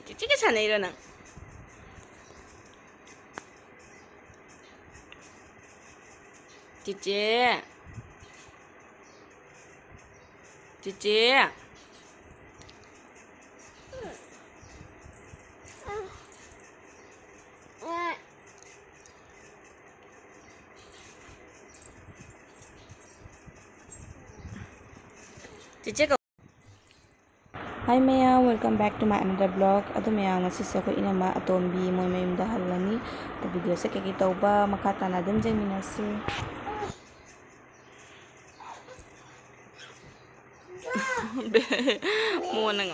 찌찌개 사네 이러는. 찌찌. 찌찌. 찌찌가. Hi ma'am, welcome back to my another vlog. Ado ma'am, ngasi sa ko inama atombi mo may dahal lani. Ta video sa kay kitaw ba makata na dun jeng minasi. Mo nang.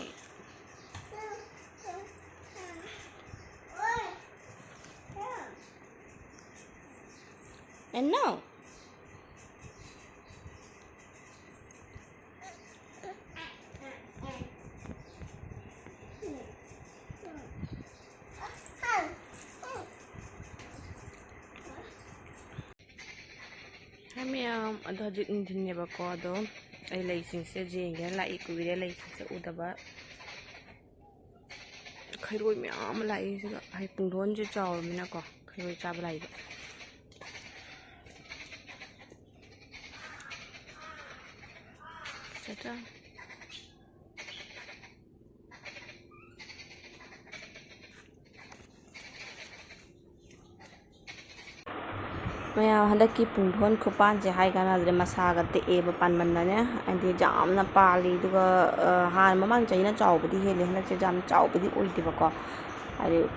And no. Ma'am, ado hajit din niya ba ko ado ay license sa jenga lai ko bile license sa udaba khairoi ma'am lai sa ay pungdon je chaw mina ko khairoi cha lai ba chata maya handaki pungthon khupan je hai kana de masaga te e ba pan man na ne andi jam na pali duga han mamang chaina chaw budi hele hana che jam chaw budi oi di ba ko ari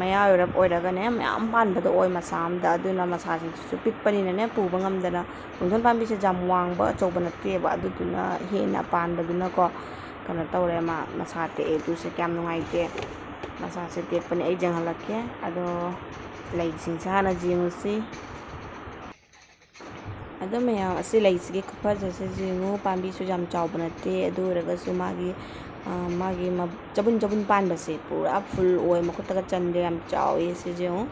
maya yorap oiraga ne mayam pan bada oi masam da aduna masa sing su pit pani ne pu ba ngam dana pungthon pan bi se jam wang ba chaw ba na te ba aduna he na pan ba duna ko kana tawre ma masa te e tu se kyam nungai te masa se te pani ai jang halake ado lai sing sa na jingu si ado maya asi lai sige khapa jase jingu pambi su jam chaw banate ado raga su magi magi ma jabun jabun pan base pura full oi makota ga chande am chaw e se jingu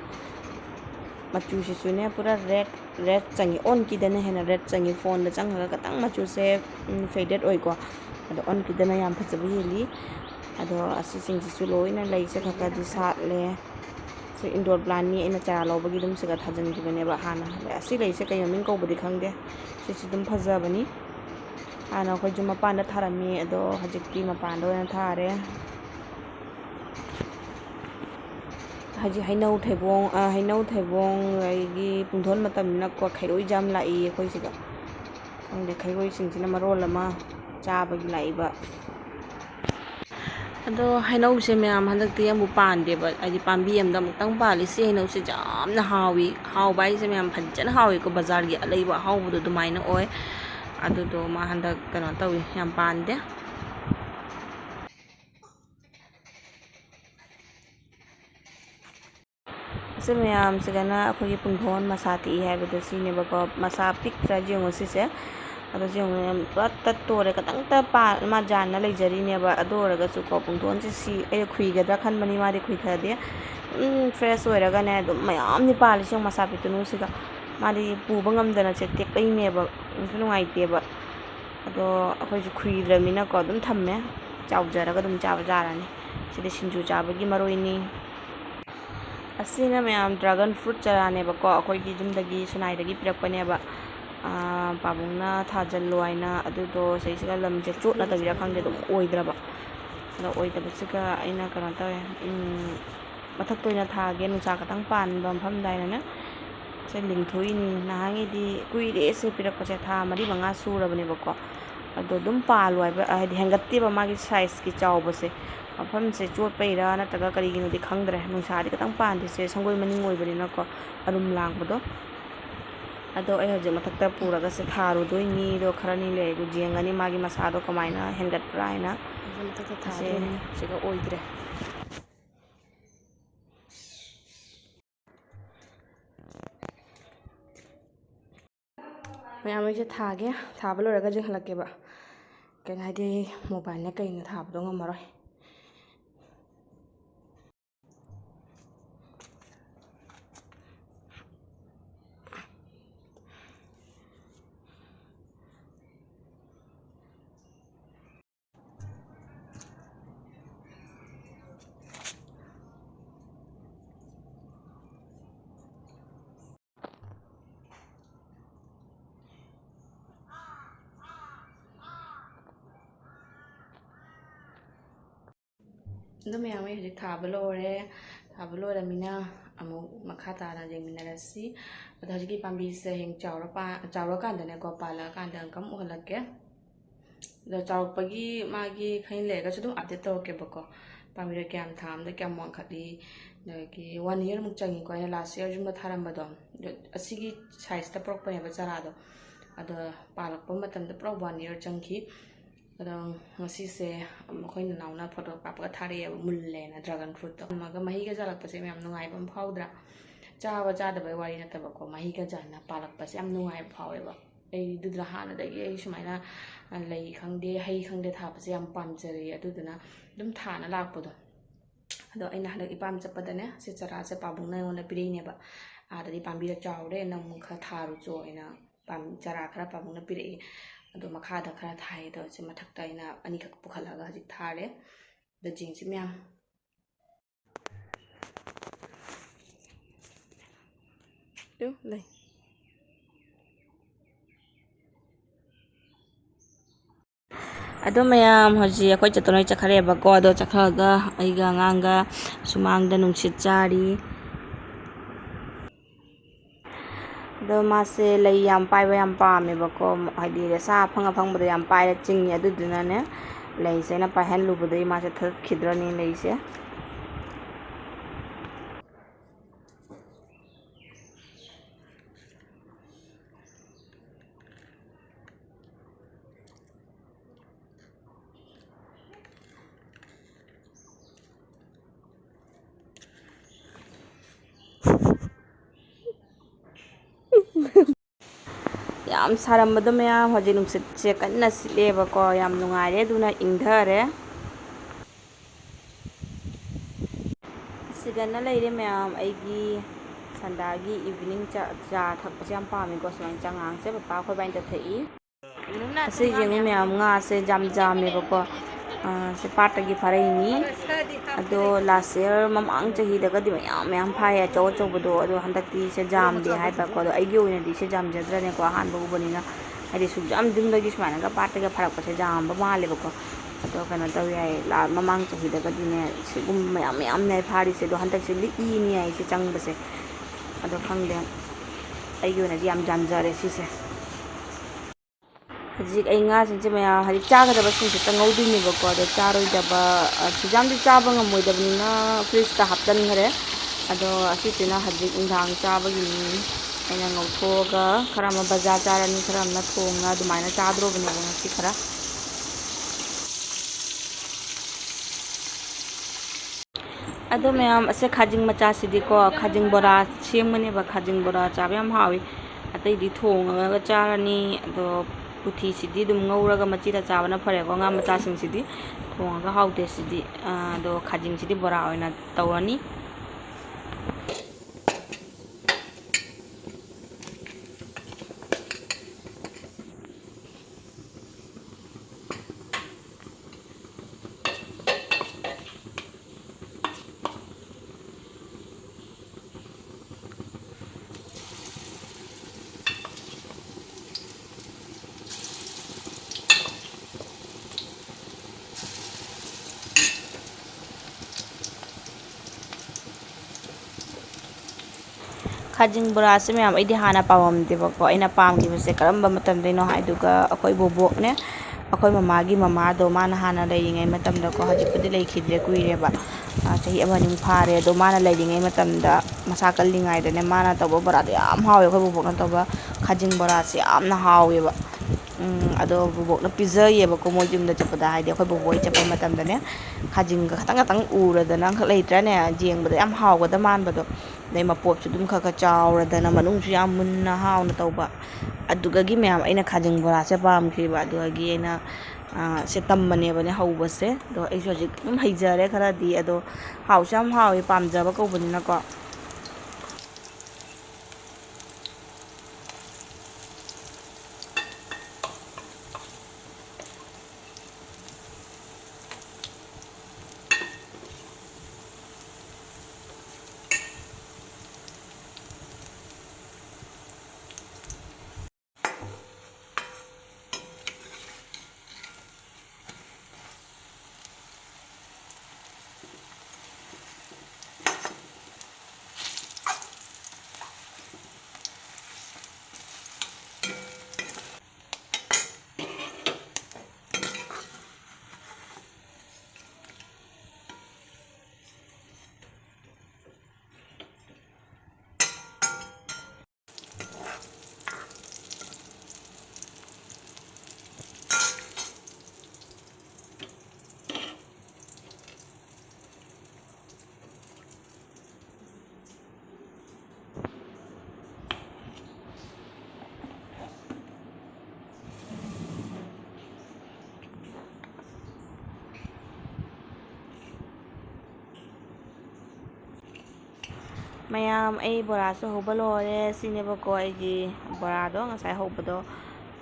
machu si su ne pura red changi on ki dana hena red changi phone da changa ga tang machu se faded oi ko ado on ki dana yam phachabi heli ado asi sing su loina lai se khaka di sat le indoor plant ni ina chara lobagi dum siga thajan gibane ba hana asi lai se kay min ko budi khangde si dum phaja bani ana ko juma pan da tharami ado hajikti ma pan do na thare haji hainau thaibong gi pungthon matam na ko khairoi jam lai khoi siga khangde khairoi sing sina marol lama cha ba gi lai ba ado hainau se ma'am handakti amu pande ba adi pambi amda mutang pali se hainau se jamna haw bai se ma'am phanjan hawi ko bazar gi alai ba haw bu du maina oi adu do ma handak kana tawi yam pande se ma'am se gana akhoi pungthon masati hai ba do sine ba ko masa pik tra jingo si se ado jeng pura tat tore katang ta pa ma jan na leijari ne ba adora ga su ko pungthon si ai khui ga da khan mani ma de khui kha de fresh oira ga ne dum mayam ni pali sing masa pitunu si ga ma di pu bangam dana che tek ai ne ba ngai te ba ado akhoi ju khui dra mina ko dum thamme chaw jara ga dum chaw jara ni si de sinju cha ba gi maroi ni asina mayam dragon fruit chara ne ba ko akhoi gi jum dagi sunai dagi pirak pa ne ba pabungna thajallo aina adudo seisiga lamje chotna tabira khangde dum oidraba da oidaba siga aina kana tawe mathak toina thage nucha katang pan bam pham daina na se lingthui ni nahangi di kuire se pirak pa tha mari manga surabani bako ado dum palu ai ba hadi hangatti ba magi size ki chaw base mafam se chot paira na taga kari ginu di khangdre nucha di katang pan di se sangoi maning oibani na ko arum lang bodo ado ai hoje mathakta pura ga se tharu doi ni do kharani le gu jengani magi masado kamaina hengat praina mathakta tharu ni sega oidre mayam ai se thage thaba loraga je halake ba ken hadi mobile na kaina thaba do ngamaroi ꯑꯗꯨ ꯃꯌꯥꯝ ꯑꯩ ꯍꯧꯖꯤꯛ ꯊꯥꯕ ꯂꯣꯏꯔꯦ ꯊꯥꯕ ꯂꯣꯏꯔꯕꯅꯤꯅ ꯑꯃꯨꯛ ꯃꯈꯥ ꯇꯥꯅ ꯌꯦꯡꯃꯤꯟꯅꯔꯁꯤ ꯑꯗꯣ ꯍꯧꯖꯤꯛꯀꯤ ꯄꯥꯝꯕꯤꯁꯦ ꯍꯌꯦꯡ ꯆꯥꯎꯔꯀꯥꯟꯗꯅꯦꯀꯣ ꯄꯥꯜꯂꯛꯑꯀꯥꯟꯗ ꯑꯃꯨꯛ ꯎꯍꯜꯂꯛꯀꯦ ꯑꯗꯣ ꯆꯥꯎꯔꯛꯄꯒꯤ ꯃꯥꯒꯤ ꯈꯔ ꯂꯩꯔꯒꯁꯨ ꯑꯗꯨꯝ ꯑꯞꯗꯦꯠ ꯇꯧꯔꯛꯀꯦꯕꯀꯣ ꯄꯥꯝꯕꯤꯗ ꯀꯌꯥꯝ ꯊꯥ ꯑꯃꯗ ꯀꯌꯥꯝ ꯋꯥꯡꯈꯠꯂꯤ ꯑꯗꯒꯤ 1 ꯏꯌꯔꯃꯨꯛ ꯆꯪꯉꯤꯀꯣ ꯑꯩꯅ ꯂꯥꯁ ꯏꯌꯔ ꯌꯨꯝꯗ ꯊꯥꯔꯝꯕꯗꯣ ꯑꯁꯤꯒꯤ ꯁꯥꯏꯖꯇ ꯄꯨꯔꯛꯄꯅꯦꯕ ꯆꯔꯥꯗꯣ ꯑꯗꯣ ꯄꯥꯜꯂꯛꯄ ꯃꯇꯝꯗ ꯄꯨꯔꯥ 1 ꯏꯌꯔ ꯆꯪꯈꯤ ꯑꯗꯣ ꯉꯁꯤꯁꯦ ꯑꯩꯈꯣꯏ ꯅꯅꯥꯎꯅ ꯐꯣꯇꯣ ꯀꯥꯞꯄꯒ ꯊꯥꯔꯛꯑꯦꯕ ꯃꯨꯜꯂꯦꯅ ꯗ꯭ꯔꯥꯒꯟ ꯐ꯭ꯔꯨꯠꯇꯣ ꯑꯃꯒ ꯃꯍꯤꯒ ꯆꯥꯜꯂꯛꯄꯁꯦ ꯌꯥꯝ ꯅꯨꯡꯉꯥꯏꯕ ꯑꯃ ꯐꯥꯎꯗ꯭ꯔꯥ ꯆꯥꯕ ꯆꯥꯗꯕꯩ ꯋꯥꯔꯤ ꯅꯠꯇꯕꯀꯣ ꯃꯍꯤꯒ ꯆꯥꯟꯅ ꯄꯥꯜꯂꯛꯄꯁꯦ ꯌꯥꯝ ꯅꯨꯡꯉꯥꯏꯕ ꯐꯥꯎꯋꯦꯕ ꯑꯩꯗꯨꯗ ꯍꯥꯟꯅꯗꯒꯤ ꯑꯩ ꯁꯨꯃꯥꯏꯅ ꯂꯩ ꯈꯪꯗꯦ ꯍꯩ ꯈꯪꯗꯦ ꯊꯥꯕꯁꯦ ꯌꯥꯝ ꯄꯥꯝꯖꯔꯦ ꯑꯗꯨꯗꯨꯅ ꯑꯗꯨꯝ ꯊꯥꯅ ꯂꯥꯛꯄꯗꯣ ꯑꯗꯣ ꯑꯩꯅ ꯍꯟꯗꯛ ꯏꯄꯥꯝ ꯆꯠꯄꯗꯅꯦ ꯁꯤ ꯆꯔꯥꯁꯦ ꯄꯥꯕꯨꯡꯅ ꯑꯩꯉꯣꯟꯗ ꯄꯤꯔꯛꯏꯅꯦꯕ ꯑꯥꯗꯗꯤ ꯄꯥꯝꯕꯤꯗ ꯆꯥꯎꯔꯦ ꯅꯪ ꯈꯔ ꯊꯥꯔꯨꯆꯣ ꯑꯩꯅ ꯆꯔꯥ ꯈꯔ ꯄꯥꯕꯨꯡꯅ ꯄꯤꯔꯛꯏ ꯑꯗꯣ ꯃꯈꯥꯗ ꯈꯔ ꯊꯥꯏ ꯑꯗꯣ ꯁꯤ ꯃꯊꯛꯇ ꯑꯩꯅ ꯑꯅꯤꯈꯛ ꯄꯨꯈꯠꯂꯒ ꯍꯧꯖꯤꯛ ꯊꯥꯔꯦ ꯑꯗꯣ ꯖꯤꯡꯁꯤ ꯃꯌꯥꯝ ꯂꯩ ꯑꯗꯣ ꯃꯌꯥꯝ ꯍꯧꯖꯤꯛ ꯑꯩꯈꯣꯏ ꯆꯠꯇꯣꯏꯅ ꯆꯠꯈ꯭ꯔꯦꯕꯀꯣ ꯑꯗꯣ ꯆꯠꯈ꯭ꯔꯒ ꯑꯩꯒ ꯑꯉꯥꯡꯒ ꯁꯨꯃꯥꯡꯗ ꯅꯨꯡꯁꯤꯠ ꯆꯥꯔꯤ ꯑꯗꯣ ꯃꯥꯁꯦ ꯂꯩ ꯌꯥꯝ ꯄꯥꯏꯕ ꯌꯥꯝ ꯄꯥꯝꯃꯦꯕꯀꯣ ꯍꯥꯏꯗꯤ ꯁꯥ ꯑꯐꯪ ꯑꯐꯪꯕꯗ ꯌꯥꯝ ꯄꯥꯏꯔ ꯆꯤꯡꯉꯤ ꯑꯗꯨꯗꯨꯅꯅꯦ ꯂꯩꯁꯦ ꯑꯩꯅ ꯄꯥꯏꯍꯜꯂꯨꯕꯗꯒꯤ ꯃꯥꯁꯦ ꯊꯠꯈꯤꯗ꯭ꯔꯅꯤ ꯂꯩꯁꯦ ꯌꯥꯝ ꯁꯥꯔꯝꯕꯗꯣ ꯃꯌꯥꯝ ꯍꯧꯖꯤꯛ ꯅꯨꯡꯁꯤꯠꯁꯦ ꯀꯟꯅ ꯁꯤꯠꯂꯦꯕꯀꯣ ꯌꯥꯝ ꯅꯨꯡꯉꯥꯏꯔꯦ ꯑꯗꯨꯅ ꯏꯪꯊꯔꯦ ꯁꯤꯗꯅ ꯂꯩꯔꯦ ꯃꯌꯥꯝ ꯑꯩꯒꯤ ꯁꯟꯗꯥꯒꯤ ꯏꯚꯤꯅꯤꯡ ꯆꯥ ꯊꯛꯄꯁꯦ ꯌꯥꯝ ꯄꯥꯝꯃꯦꯀꯣ ꯁꯨꯃꯥꯏꯅ ꯆꯉꯥꯡꯁꯦ ꯄꯄꯥ ꯑꯩꯈꯣꯏ ꯕꯥꯏꯅ ꯊꯛꯏ ꯑꯁꯤ ꯌꯦꯡꯉꯨ ꯃꯌꯥꯝ ꯉꯥꯁꯦ ꯌꯥꯝ ꯖꯥꯝꯃꯦꯕꯀꯣ ꯁꯤ ꯄꯥꯠꯇꯒꯤ ꯐꯥꯔꯛꯏꯅꯤ ꯑꯗꯣ ꯂꯥꯁ ꯏꯌꯔ ꯃꯃꯥꯡ ꯆꯍꯤꯗꯒꯗꯤ ꯃꯌꯥꯝ ꯐꯥꯏꯌꯦ ꯑꯆꯧ ꯑꯆꯧꯕꯗꯣ ꯑꯗꯣ ꯍꯟꯗꯛꯇꯤ ꯁꯦ ꯖꯥꯝꯗꯦ ꯍꯥꯏꯕꯀꯣ ꯑꯗꯣ ꯑꯩꯒꯤ ꯑꯣꯏꯅꯗꯤ ꯁꯦ ꯖꯥꯝꯖꯗ꯭ꯔꯅꯦꯀꯣ ꯑꯍꯥꯟꯕ ꯎꯕꯅꯤꯅ ꯍꯥꯏꯗꯤ ꯁꯨꯛꯖꯥꯝ ꯌꯨꯝꯗꯒꯤ ꯁꯨꯃꯥꯏꯅꯒ ꯄꯥꯠꯇꯒ ꯐꯥꯔꯛꯄꯁꯦ ꯖꯥꯝꯕ ꯃꯥꯜꯂꯦꯕꯀꯣ ꯑꯗꯣ ꯀꯩꯅꯣ ꯇꯧꯋꯤ ꯌꯥꯏ ꯃꯃꯥꯡ ꯆꯍꯤꯗꯒꯗꯤꯅꯦ ꯁꯤꯒꯨꯝꯕ ꯃꯌꯥꯝꯅꯦ ꯐꯥꯔꯤꯁꯦ ꯑꯗꯣ ꯍꯟꯗꯛꯁꯦ ꯂꯤꯛꯏꯅꯤ ꯍꯥꯏꯁꯦ ꯆꯪꯕꯁꯦ ꯑꯗꯣ ꯈꯪꯗꯦ ꯑꯩꯒꯤ ꯑꯣꯏꯅꯗꯤ ꯌꯥꯝ ꯖꯥꯝꯖꯔꯦ ꯁꯤꯁꯦ ꯍꯧꯖꯤꯛ ꯑꯩ ꯉꯥꯁꯤꯡꯁꯦ ꯃꯌꯥꯝ ꯍꯥꯏꯗꯤ ꯆꯥꯒꯗꯕꯁꯤꯡꯁꯦ ꯉꯧꯗꯣꯏꯅꯦꯕꯀꯣ ꯑꯗꯣ ꯆꯥꯔꯣꯏꯗꯕ ꯁꯨꯛꯌꯥꯝꯗꯤ ꯆꯥꯕ ꯉꯝꯃꯣꯏꯗꯕꯅꯤꯅ ꯐ꯭ꯔꯤꯖꯇ ꯍꯥꯞꯆꯤꯟꯈꯔꯦ ꯑꯗꯣ ꯑꯁꯤꯁꯤꯅ ꯍꯧꯖꯤꯛ ꯅꯨꯡꯗꯥꯡ ꯆꯥꯕꯒꯤꯅꯤ ꯑꯩꯅ ꯉꯧꯊꯣꯛꯑꯒ ꯈꯔ ꯑꯃ ꯕꯖꯥꯔ ꯆꯥꯔꯅꯤ ꯈꯔ ꯑꯃꯅ ꯊꯣꯡꯉ ꯑꯗꯨꯃꯥꯏꯅ ꯆꯥꯗ꯭ꯔꯣꯕꯅꯦꯕ ꯉꯁꯤ ꯈꯔ ꯑꯗꯣ ꯃꯌꯥꯝ ꯑꯁꯦ ꯈꯥꯖꯤꯡ ꯃꯆꯥꯁꯤꯗꯤꯀꯣ ꯈꯥꯖꯤꯡ ꯕꯣꯔꯥ ꯁꯦꯝꯒꯅꯦꯕ ꯈꯥꯖꯤꯡ ꯕꯣꯔꯥ ꯆꯥꯕ ꯌꯥꯝ ꯍꯥꯎꯋꯤ ꯑꯇꯩꯗꯤ ꯊꯣꯡꯉꯒ ꯆꯥꯔꯅꯤ ꯑꯗꯣ ꯎꯊꯤꯁꯤꯗꯤ ꯑꯗꯨꯝ ꯉꯧꯔꯒ ꯃꯆꯤꯗ ꯆꯥꯕꯅ ꯐꯔꯦꯀꯣ ꯉꯥ ꯃꯆꯥꯁꯤꯡꯁꯤꯗꯤ ꯊꯣꯡꯉꯒ ꯍꯥꯎꯇꯦ ꯁꯤꯗꯤ ꯑꯗꯣ ꯈꯥꯖꯤꯡꯁꯤꯗꯤ ꯕꯣꯔꯥ ꯑꯣꯏꯅ ꯇꯧꯔꯅꯤ ꯈꯥꯖꯤꯡ ꯕꯣꯔꯥꯁꯦ ꯃꯌꯥꯝ ꯑꯩꯗꯤ ꯍꯥꯟꯅ ꯄꯥꯝꯃꯝꯗꯦꯕꯀꯣ ꯑꯩꯅ ꯄꯥꯝꯈꯤꯕꯁꯦ ꯀꯔꯝꯕ ꯃꯇꯝꯗꯩꯅꯣ ꯍꯥꯏꯗꯨꯒ ꯑꯩꯈꯣꯏ ꯕꯣꯕꯣꯛꯅꯦ ꯑꯩꯈꯣꯏ ꯃꯃꯥꯒꯤ ꯃꯃꯥꯗꯣ ꯃꯥꯅ ꯍꯥꯟꯅ ꯂꯩꯔꯤꯉꯩ ꯃꯇꯝꯗꯀꯣ ꯍꯧꯖꯤꯛꯄꯨꯗꯤ ꯂꯩꯈꯤꯗ꯭ꯔꯦ ꯀꯨꯏꯔꯦꯕ ꯆꯍꯤ ꯑꯃꯅꯤ ꯐꯥꯔꯦ ꯑꯗꯣ ꯃꯥꯅ ꯂꯩꯔꯤꯉꯩ ꯃꯇꯝꯗ ꯃꯁꯥ ꯀꯜꯂꯤꯉꯩꯗꯅꯦ ꯃꯥꯅ ꯇꯧꯕ ꯕꯣꯔꯥꯗꯣ ꯌꯥꯝ ꯍꯥꯎꯋꯦ ꯑꯩꯈꯣꯏ ꯕꯣꯕꯣꯛꯅ ꯇꯧꯕ ꯈꯥꯖꯤꯡ ꯕꯣꯔꯥꯁꯦ ꯌꯥꯝꯅ ꯍꯥꯎꯋꯦꯕ ꯑꯗꯣ ꯕꯣꯕꯣꯛꯅ ꯄꯤꯖꯩꯌꯦꯕꯀꯣ ꯃꯣꯏ ꯌꯨꯝꯗ ꯆꯠꯄꯗ ꯍꯥꯏꯗꯤ ꯑꯩꯈꯣꯏ ꯕꯣꯕꯣꯛ ꯆꯠꯄ ꯃꯇꯝꯗꯅꯦ ꯈꯥꯖꯤꯡꯒ ꯈꯇꯪ ꯈꯇꯪ ꯎꯔꯗꯅ ꯑꯃꯈꯛ ꯂꯩꯇ꯭ꯔꯥꯅꯦ ꯌꯦꯡꯕꯗ ꯌꯥꯝ ꯍꯥꯎꯒꯗ ꯃꯥꯟꯕꯗꯣ ꯑꯗꯩ ꯃꯄꯣꯠꯁꯨ ꯑꯗꯨꯝ ꯈꯔ ꯈꯔ ꯆꯥꯎꯔꯗꯅ ꯃꯅꯨꯡꯁꯨ ꯌꯥꯝ ꯃꯨꯟꯅ ꯍꯥꯎꯅ ꯇꯧꯕ ꯑꯗꯨꯗꯒꯤ ꯃꯌꯥꯝ ꯑꯩꯅ ꯈꯥꯖꯤꯡ ꯕꯣꯔꯥꯁꯦ ꯄꯥꯝꯈꯤꯕ ꯑꯗꯨꯗꯒꯤ ꯑꯩꯅ ꯁꯦ ꯇꯝꯕꯅꯦꯕꯅꯦ ꯍꯧꯕꯁꯦ ꯑꯗꯣ ꯑꯩꯁꯨ ꯍꯧꯖꯤꯛ ꯑꯗꯨꯝ ꯍꯩꯖꯔꯦ ꯈꯔꯗꯤ ꯑꯗꯣ ꯍꯥꯎꯁꯨ ꯌꯥꯝ ꯍꯥꯎꯋꯤ ꯄꯥꯝꯖꯕ ꯀꯧꯕꯅꯤꯅꯀꯣ ꯃꯌꯥꯝ ꯑꯩ ꯕꯣꯔꯥꯁꯨ ꯍꯧꯕ ꯂꯣꯏꯔꯦ ꯁꯤꯅꯦꯕꯀꯣ ꯑꯩꯒꯤ ꯕꯣꯔꯥꯗꯣ ꯉꯁꯥꯏ ꯍꯧꯕꯗꯣ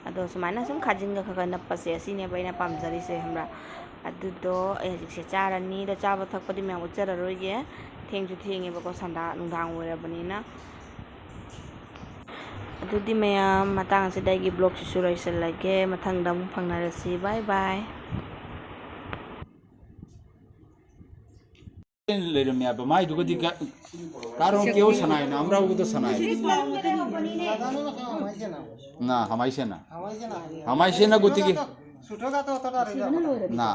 ꯑꯗꯣ ꯁꯨꯃꯥꯏꯅ ꯁꯨꯝ ꯈꯥꯖꯤꯟꯒ ꯈꯔ ꯅꯞꯄꯁꯦ ꯑꯁꯤꯅꯦꯕ ꯑꯩꯅ ꯄꯥꯝꯖꯔꯤꯁꯦ ꯈꯪꯕ꯭ꯔꯥ ꯑꯗꯨꯗꯣ ꯑꯩ ꯍꯧꯖꯤꯛꯁꯦ ꯆꯥꯔꯅꯤ ꯑꯗꯣ ꯆꯥꯕ ꯊꯛꯄꯗꯤ ꯃꯌꯥꯝ ꯎꯠꯆꯔꯔꯣꯏꯒꯦ ꯊꯦꯡꯁꯨ ꯊꯦꯡꯉꯦꯕꯀꯣ ꯅꯨꯡꯗꯥꯡ ꯑꯣꯏꯔꯕꯅꯤꯅ ꯑꯗꯨꯗꯤ ꯃꯌꯥꯝ ꯃꯇꯥꯡ ꯑꯁꯤꯗ ꯑꯩꯒꯤ ꯕ꯭ꯂꯣꯒꯁꯤꯁꯨ ꯂꯣꯏꯁꯤꯜꯂꯒꯦ ꯃꯊꯪꯗ ꯑꯃꯨꯛ ꯐꯪꯅꯔꯁꯤ ꯕꯥꯏ ꯕꯥꯏ लेरम या बमाई दुगदी कारों क्यों सनाए ना हमरा को तो सनाए ना हमाई से ना गुती की ना